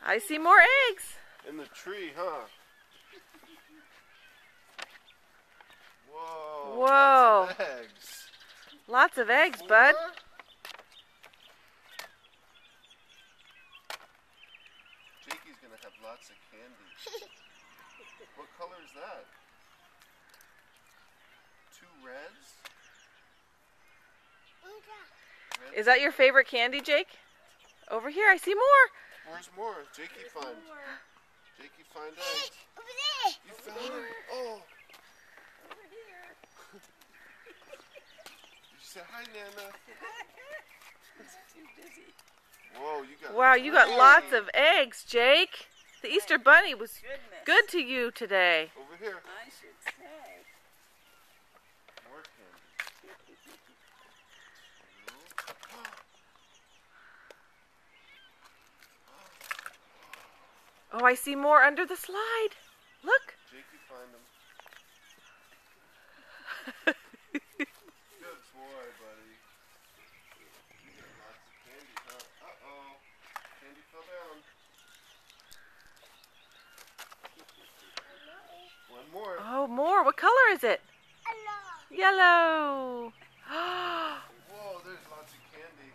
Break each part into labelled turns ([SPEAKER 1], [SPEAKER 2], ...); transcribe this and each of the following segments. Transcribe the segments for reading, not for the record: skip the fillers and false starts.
[SPEAKER 1] I see more eggs.
[SPEAKER 2] In the tree, huh? Whoa.
[SPEAKER 1] Whoa.
[SPEAKER 2] Lots of eggs.
[SPEAKER 1] Lots of eggs, bud.
[SPEAKER 2] Jakey's gonna have lots of candy. What color is that? 2 reds? Red?
[SPEAKER 1] Is that your favorite candy, Jake? Over here, I see more.
[SPEAKER 2] Where's more? Jakey find. Jakey find eggs.
[SPEAKER 3] Over there.
[SPEAKER 2] You found it? Oh.
[SPEAKER 3] Over here.
[SPEAKER 2] Did you say hi, Nana?
[SPEAKER 3] Too busy.
[SPEAKER 2] Whoa, you got.
[SPEAKER 1] Wow, you got lots of eggs, Jake. The Easter Bunny was good to you today.
[SPEAKER 2] Over here.
[SPEAKER 3] I should say.
[SPEAKER 2] More candy.
[SPEAKER 1] Oh, I see more under the slide. Look.
[SPEAKER 2] Jakey find them. Good boy, buddy. You got lots of candy, huh? Uh-oh. Candy fell down. One more.
[SPEAKER 1] Oh, more. What color is it? Yellow.
[SPEAKER 2] Whoa, there's lots of candy.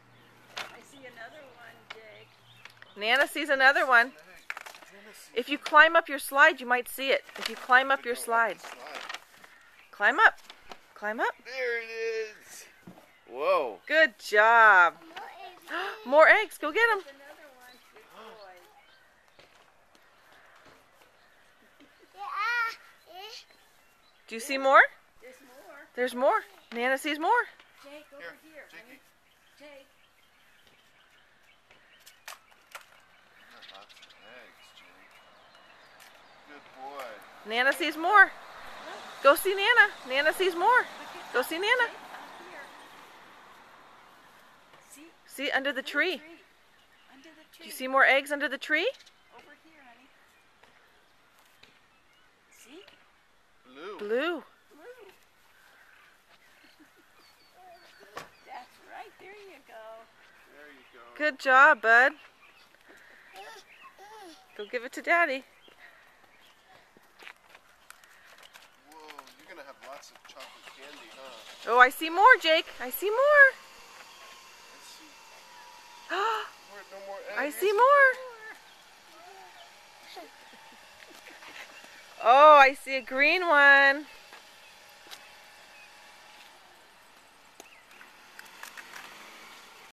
[SPEAKER 3] I see another one, Jake.
[SPEAKER 1] Nana sees another one. If you climb up your slide, you might see it. If you climb up your slide. Climb up. Climb up.
[SPEAKER 2] There it is. Whoa.
[SPEAKER 1] Good job. More eggs. Go get them.
[SPEAKER 3] Another one. Good boy.
[SPEAKER 1] Do you see more?
[SPEAKER 3] There's more.
[SPEAKER 1] There's more. Nana sees more.
[SPEAKER 3] Jake, over here.
[SPEAKER 2] Jakey.
[SPEAKER 3] Jake.
[SPEAKER 2] You got lots of eggs, Jake. Good boy.
[SPEAKER 1] Nana sees more. Go see Nana. Nana sees more. Go see Nana.
[SPEAKER 3] Jake, up here. See?
[SPEAKER 1] See, under the tree.
[SPEAKER 3] Under the tree.
[SPEAKER 1] Do you see more eggs under the tree?
[SPEAKER 3] Over here, honey. See?
[SPEAKER 2] Blue.
[SPEAKER 1] Blue.
[SPEAKER 3] Blue. That's right. There you go.
[SPEAKER 2] There you go.
[SPEAKER 1] Good job, bud. Go give it to Daddy.
[SPEAKER 2] Whoa, you're gonna have lots of chocolate candy, huh?
[SPEAKER 1] Oh, I see more, Jake. I see more.
[SPEAKER 2] Let's see. No more eggs.
[SPEAKER 1] I see more. Oh, I see a green one.